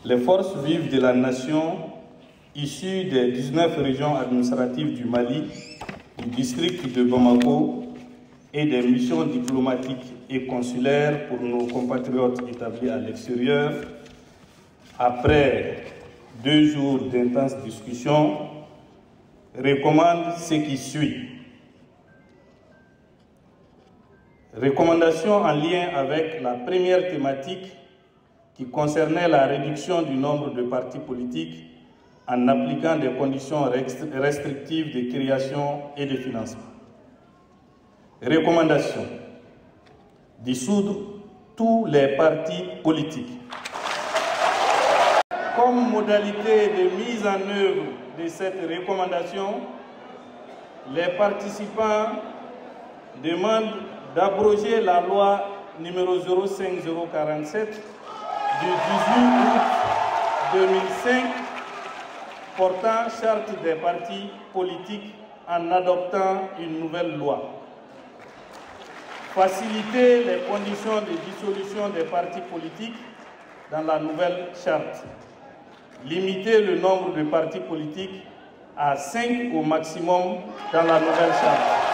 Les forces vives de la nation, issues des 19 régions administratives du Mali, du district de Bamako et des missions diplomatiques et consulaires pour nos compatriotes établis à l'extérieur, après 2 jours d'intenses discussions, recommandent ce qui suit. Recommandations en lien avec la première thématique qui concernait la réduction du nombre de partis politiques en appliquant des conditions restrictives de création et de financement. Recommandation: dissoudre tous les partis politiques. Comme modalité de mise en œuvre de cette recommandation, les participants demandent d'abroger la loi numéro 05047 du 18 août 2005 portant charte des partis politiques en adoptant une nouvelle loi. Faciliter les conditions de dissolution des partis politiques dans la nouvelle charte. Limiter le nombre de partis politiques à 5 au maximum dans la nouvelle charte.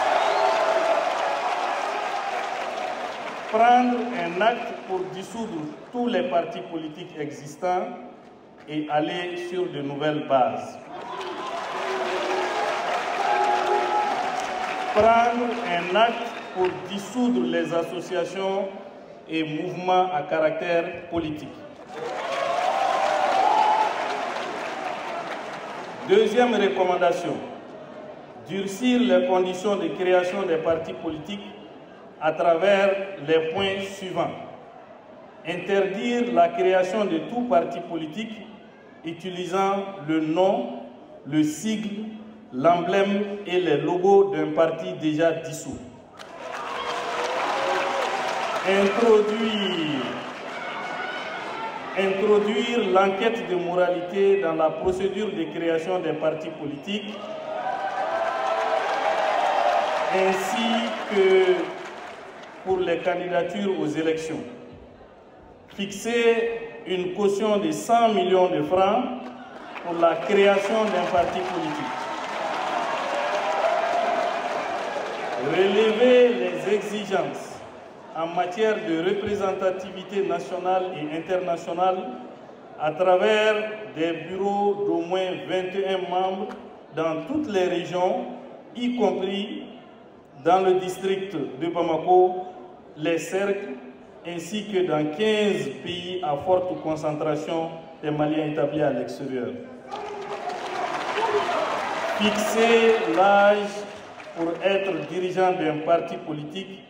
Prendre un acte pour dissoudre tous les partis politiques existants et aller sur de nouvelles bases. Prendre un acte pour dissoudre les associations et mouvements à caractère politique. Deuxième recommandation, durcir les conditions de création des partis politiques à travers les points suivants. Interdire la création de tout parti politique utilisant le nom, le sigle, l'emblème et les logos d'un parti déjà dissous. Introduire l'enquête de moralité dans la procédure de création des partis politiques, ainsi que pour les candidatures aux élections. Fixer une caution de 100 millions de francs pour la création d'un parti politique. Relever les exigences en matière de représentativité nationale et internationale à travers des bureaux d'au moins 21 membres dans toutes les régions, y compris dans le district de Bamako, les cercles, ainsi que dans 15 pays à forte concentration des Maliens établis à l'extérieur. Fixer l'âge pour être dirigeant d'un parti politique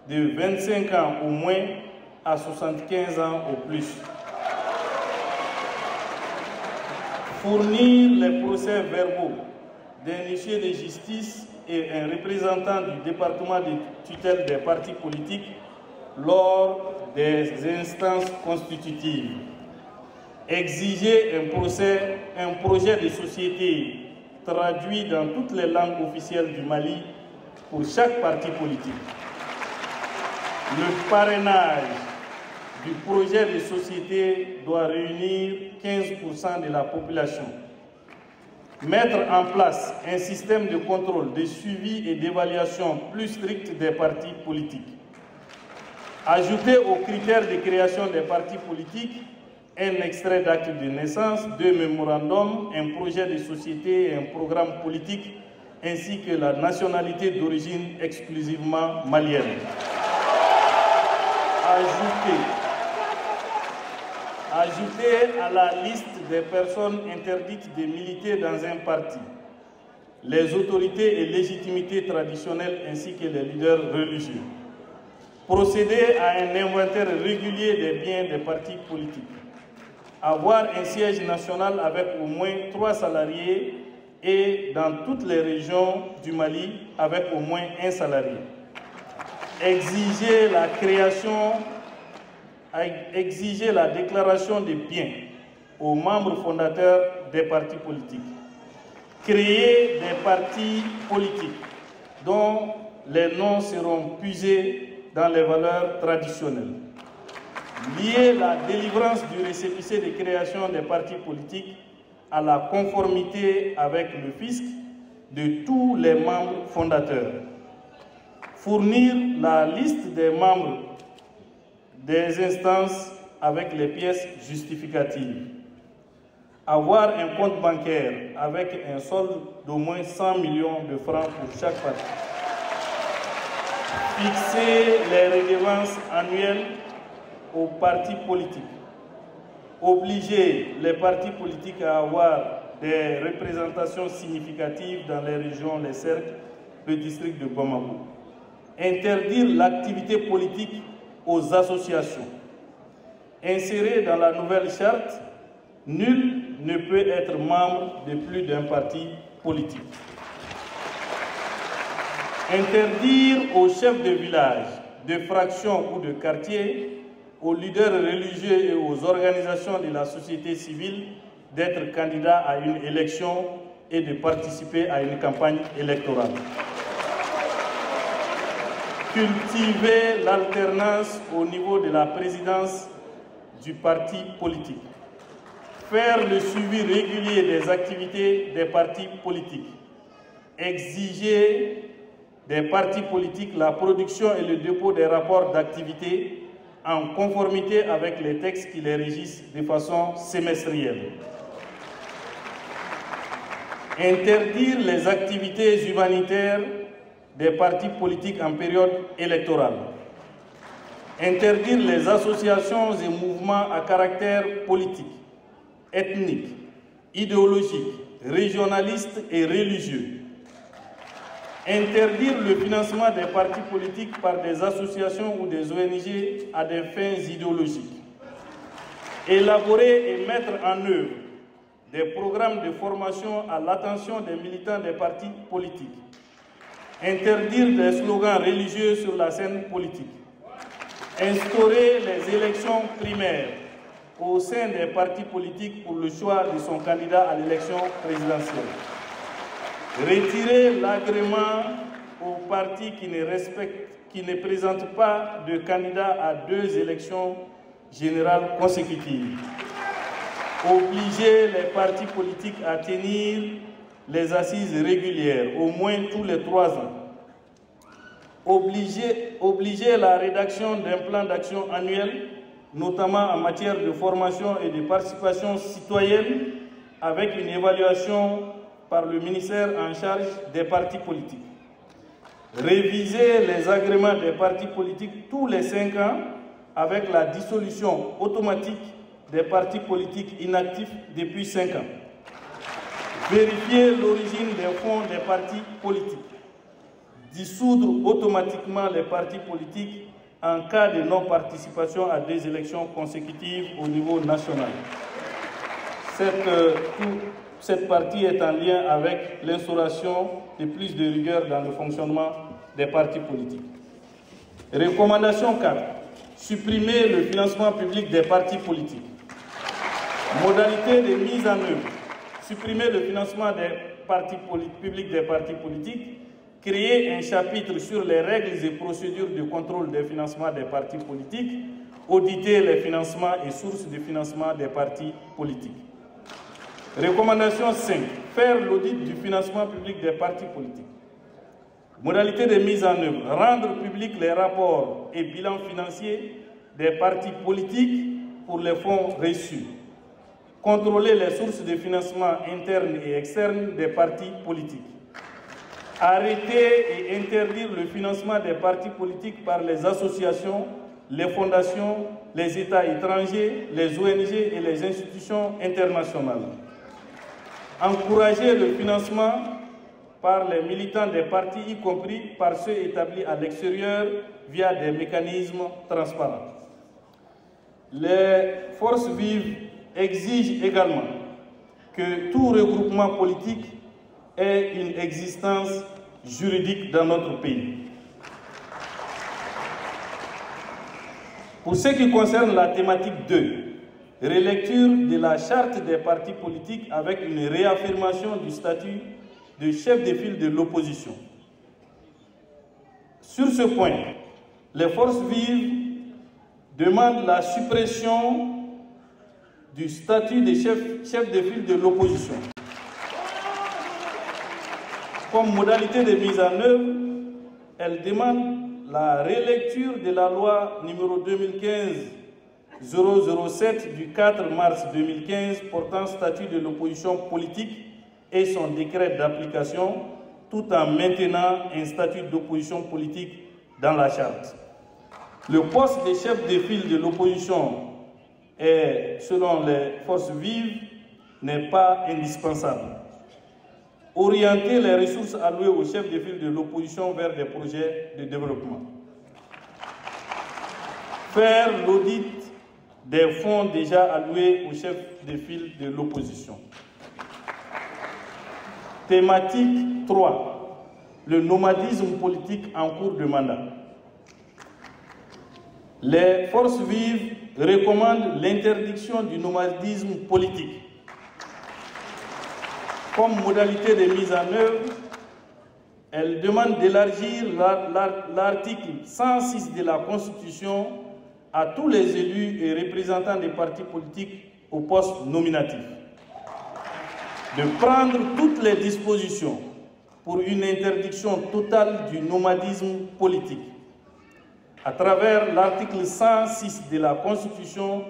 de 25 ans au moins à 75 ans au plus. Fournir les procès-verbaux d'un huissier de justice et un représentant du département de tutelle des partis politiques lors des instances constitutives. Exiger un projet de société traduit dans toutes les langues officielles du Mali pour chaque parti politique. Le parrainage du projet de société doit réunir 15% de la population. Mettre en place un système de contrôle, de suivi et d'évaluation plus strict des partis politiques. Ajouter aux critères de création des partis politiques un extrait d'acte de naissance, 2 mémorandums, un projet de société et un programme politique, ainsi que la nationalité d'origine exclusivement malienne. Ajouter à la liste des personnes interdites de militer dans un parti les autorités et légitimités traditionnelles ainsi que les leaders religieux. Procéder à un inventaire régulier des biens des partis politiques. Avoir un siège national avec au moins 3 salariés et dans toutes les régions du Mali avec au moins 1 salarié. Exiger la déclaration des biens aux membres fondateurs des partis politiques. Créer des partis politiques dont les noms seront puisés dans les valeurs traditionnelles. lier la délivrance du récépissé de création des partis politiques à la conformité avec le fisc de tous les membres fondateurs. Fournir la liste des membres des instances avec les pièces justificatives. Avoir un compte bancaire avec un solde d'au moins 100 millions de francs pour chaque parti. Fixer les redevances annuelles aux partis politiques. Obliger les partis politiques à avoir des représentations significatives dans les régions, les cercles, le district de Bamako. Interdire l'activité politique aux associations. Insérer dans la nouvelle charte, nul ne peut être membre de plus d'un parti politique. Interdire aux chefs de village, de fraction ou de quartier, aux leaders religieux et aux organisations de la société civile d'être candidats à une élection et de participer à une campagne électorale. Cultiver l'alternance au niveau de la présidence du parti politique. Faire le suivi régulier des activités des partis politiques. Exiger des partis politiques la production et le dépôt des rapports d'activité en conformité avec les textes qui les régissent de façon semestrielle. Interdire les activités humanitaires des partis politiques en période électorale. Interdire les associations et mouvements à caractère politique, ethnique, idéologique, régionaliste et religieux. Interdire le financement des partis politiques par des associations ou des ONG à des fins idéologiques. Élaborer et mettre en œuvre des programmes de formation à l'attention des militants des partis politiques. Interdire des slogans religieux sur la scène politique. Instaurer les élections primaires au sein des partis politiques pour le choix de son candidat à l'élection présidentielle. Retirer l'agrément aux partis qui ne présentent pas de candidat à 2 élections générales consécutives. Obliger les partis politiques à tenir les assises régulières, au moins tous les 3 ans. Obliger la rédaction d'un plan d'action annuel, notamment en matière de formation et de participation citoyenne, avec une évaluation par le ministère en charge des partis politiques. Réviser les agréments des partis politiques tous les 5 ans avec la dissolution automatique des partis politiques inactifs depuis 5 ans. Vérifier l'origine des fonds des partis politiques. Dissoudre automatiquement les partis politiques en cas de non-participation à des élections consécutives au niveau national. Cette partie est en lien avec l'instauration de plus de rigueur dans le fonctionnement des partis politiques. Recommandation 4. Supprimer le financement public des partis politiques. Modalité de mise en œuvre. Supprimer le financement des partis publics des partis politiques. Créer un chapitre sur les règles et procédures de contrôle des financements des partis politiques. Auditer les financements et sources de financement des partis politiques. Recommandation 5. Faire l'audit du financement public des partis politiques. Modalité de mise en œuvre. Rendre public les rapports et bilans financiers des partis politiques pour les fonds reçus. Contrôler les sources de financement internes et externes des partis politiques. Arrêter et interdire le financement des partis politiques par les associations, les fondations, les États étrangers, les ONG et les institutions internationales. Encourager le financement par les militants des partis, y compris par ceux établis à l'extérieur via des mécanismes transparents. Les forces vives exigent également que tout regroupement politique ait une existence juridique dans notre pays. Pour ce qui concerne la thématique 2, relecture de la charte des partis politiques avec une réaffirmation du statut de chef de file de l'opposition. Sur ce point, les forces vives demande la suppression du statut de chef de file de l'opposition. Comme modalité de mise en œuvre, elle demande la relecture de la loi numéro 2015-007 du 4 mars 2015 portant statut de l'opposition politique et son décret d'application, tout en maintenant un statut d'opposition politique dans la charte. Le poste de chef de file de l'opposition est, selon les forces vives, n'est pas indispensable. Orienter les ressources allouées aux chefs de file de l'opposition vers des projets de développement. Faire l'audit des fonds déjà alloués aux chefs de file de l'opposition. Thématique 3. Le nomadisme politique en cours de mandat. Les forces vives recommandent l'interdiction du nomadisme politique. Comme modalité de mise en œuvre, elle demande d'élargir l'article 106 de la Constitution à tous les élus et représentants des partis politiques au poste nominatif. De prendre toutes les dispositions pour une interdiction totale du nomadisme politique. À travers l'article 106 de la Constitution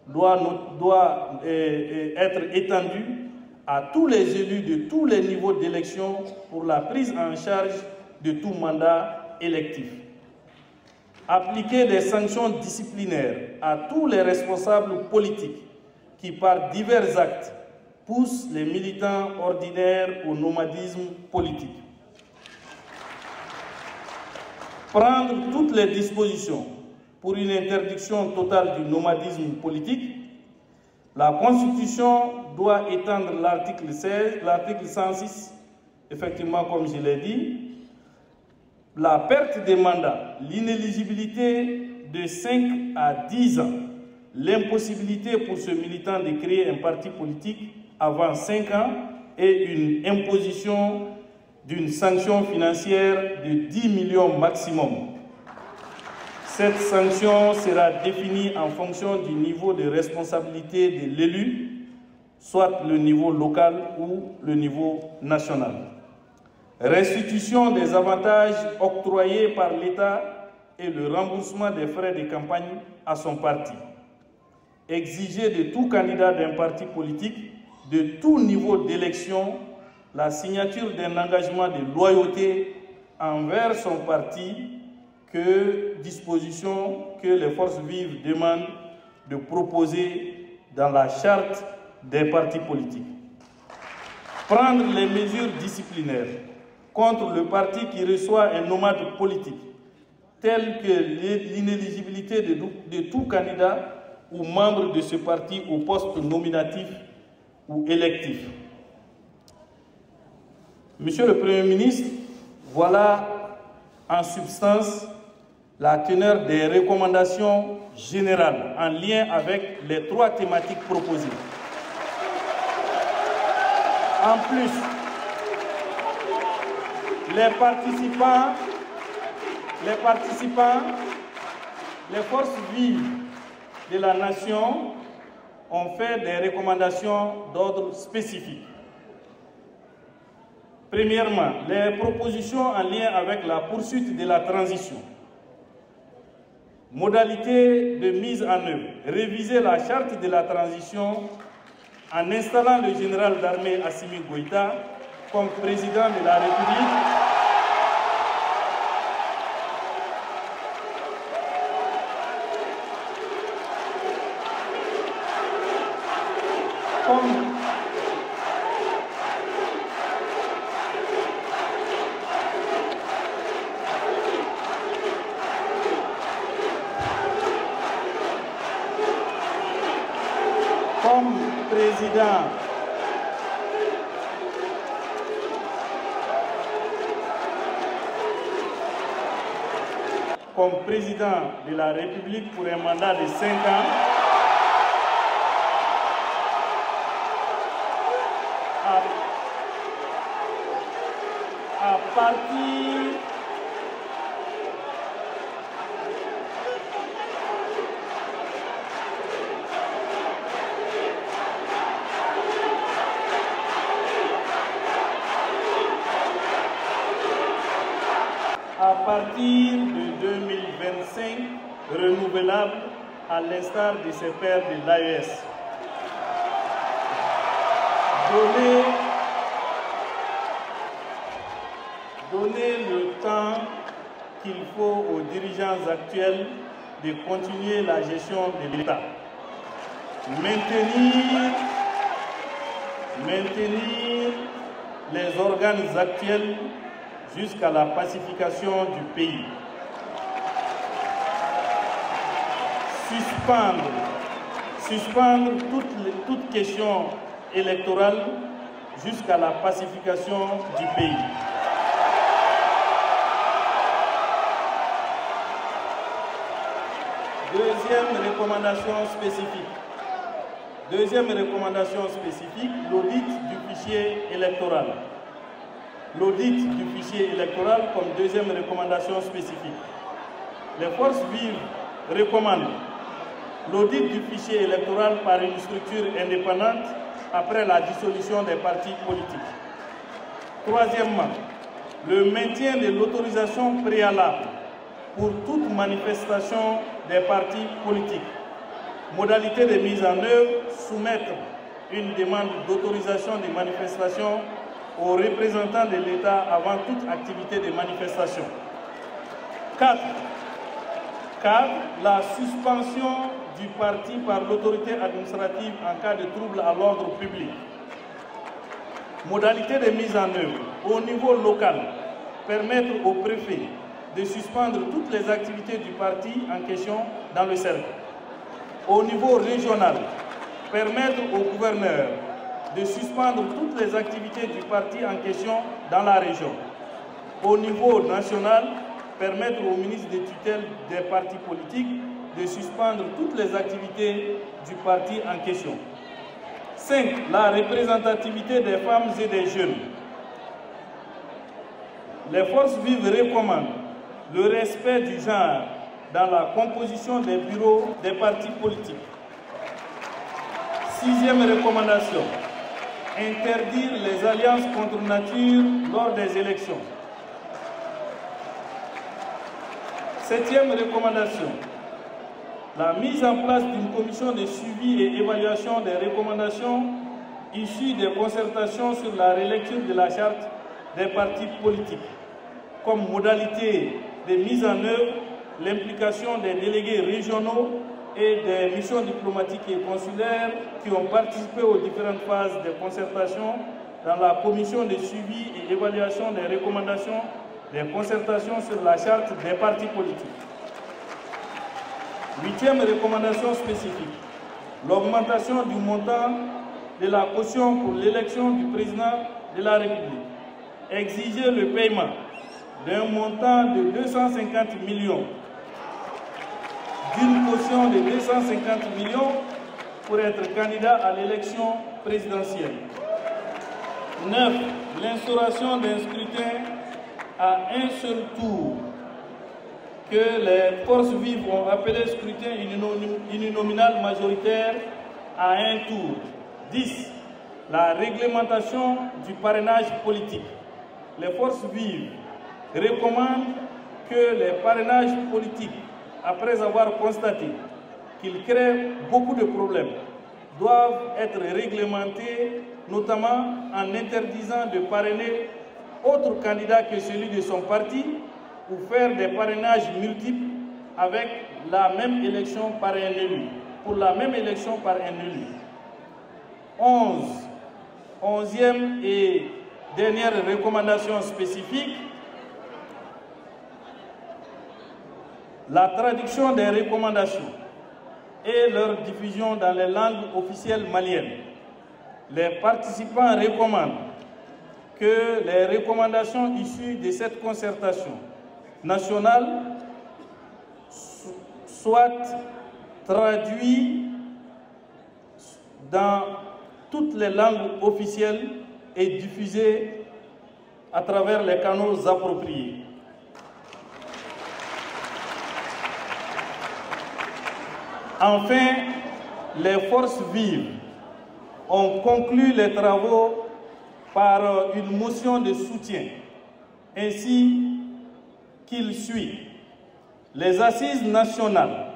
doit être étendu à tous les élus de tous les niveaux d'élection pour la prise en charge de tout mandat électif. Appliquer des sanctions disciplinaires à tous les responsables politiques qui, par divers actes, poussent les militants ordinaires au nomadisme politique. Prendre toutes les dispositions pour une interdiction totale du nomadisme politique. La Constitution doit étendre l'article 16, l'article 106, effectivement, comme je l'ai dit, la perte des mandats, l'inéligibilité de 5 à 10 ans, l'impossibilité pour ce militant de créer un parti politique avant 5 ans et une imposition d'une sanction financière de 10 millions maximum. Cette sanction sera définie en fonction du niveau de responsabilité de l'élu, soit le niveau local ou le niveau national. Restitution des avantages octroyés par l'État et le remboursement des frais de campagne à son parti. Exiger de tout candidat d'un parti politique, de tout niveau d'élection, la signature d'un engagement de loyauté envers son parti, que disposition que les forces vives demandent de proposer dans la charte des partis politiques. Prendre les mesures disciplinaires contre le parti qui reçoit un nomade politique, telles que l'inéligibilité de tout candidat ou membre de ce parti au poste nominatif ou électif. Monsieur le Premier ministre, voilà en substance la teneur des recommandations générales en lien avec les 3 thématiques proposées. En plus, les forces vives de la nation ont fait des recommandations d'ordre spécifique. Premièrement, les propositions en lien avec la poursuite de la transition. Modalité de mise en œuvre. Réviser la charte de la transition en installant le général d'armée Assimi Goïta comme président de la République. Comme président de la République pour un mandat de 5 ans, à partir partir de 2025 renouvelable à l'instar de ses pairs de l'AES. Donner le temps qu'il faut aux dirigeants actuels de continuer la gestion de l'État. Maintenir les organes actuels jusqu'à la pacification du pays. Suspendre toute question électorale jusqu'à la pacification du pays. Deuxième recommandation spécifique, l'audit du fichier électoral. L'audit du fichier électoral comme deuxième recommandation spécifique. Les forces vives recommandent l'audit du fichier électoral par une structure indépendante après la dissolution des partis politiques. Troisièmement, le maintien de l'autorisation préalable pour toute manifestation des partis politiques. Modalité de mise en œuvre, soumettre une demande d'autorisation de manifestation aux représentants de l'État avant toute activité de manifestation. 4. La suspension du parti par l'autorité administrative en cas de trouble à l'ordre public. Modalité de mise en œuvre. Au niveau local, permettre au préfet de suspendre toutes les activités du parti en question dans le cercle. Au niveau régional, permettre au gouverneur de suspendre toutes les activités du parti en question dans la région. Au niveau national, permettre au ministre des tutelles des partis politiques de suspendre toutes les activités du parti en question. 5. La représentativité des femmes et des jeunes. Les forces vives recommandent le respect du genre dans la composition des bureaux des partis politiques. 6e recommandation, interdire les alliances contre nature lors des élections. 7e recommandation, la mise en place d'une commission de suivi et évaluation des recommandations issues des concertations sur la relecture de la charte des partis politiques, comme modalité de mise en œuvre, l'implication des délégués régionaux et des missions diplomatiques et consulaires qui ont participé aux différentes phases de concertation dans la commission de suivi et évaluation des recommandations des concertations sur la charte des partis politiques. 8e recommandation spécifique, l'augmentation du montant de la caution pour l'élection du président de la République. Exiger le paiement d'un montant de 250 millions, d'une caution de 250 millions pour être candidat à l'élection présidentielle. 9. L'instauration d'un scrutin à un seul tour, que les forces vives ont appelé scrutin uninominal majoritaire à un tour. 10. La réglementation du parrainage politique. Les forces vives recommandent que les parrainages politiques, après avoir constaté qu'ils créent beaucoup de problèmes, doivent être réglementés, notamment en interdisant de parrainer autre candidat que celui de son parti ou faire des parrainages multiples avec la même élection par un élu, pour la même élection par un élu. 11e et dernière recommandation spécifique, la traduction des recommandations et leur diffusion dans les langues officielles maliennes. Les participants recommandent que les recommandations issues de cette concertation nationale soient traduites dans toutes les langues officielles et diffusées à travers les canaux appropriés. Enfin, les forces vives ont conclu les travaux par une motion de soutien, ainsi qu'il suit. Les Assises nationales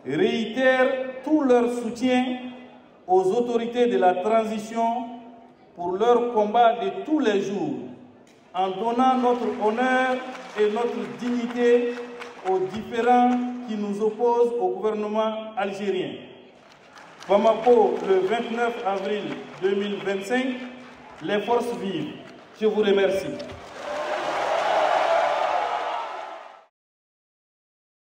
réitèrent tout leur soutien aux autorités de la transition pour leur combat de tous les jours, en donnant notre honneur et notre dignité aux différends qui nous opposent au gouvernement algérien. Bamako, le 29 avril 2025, les forces vives. Je vous remercie.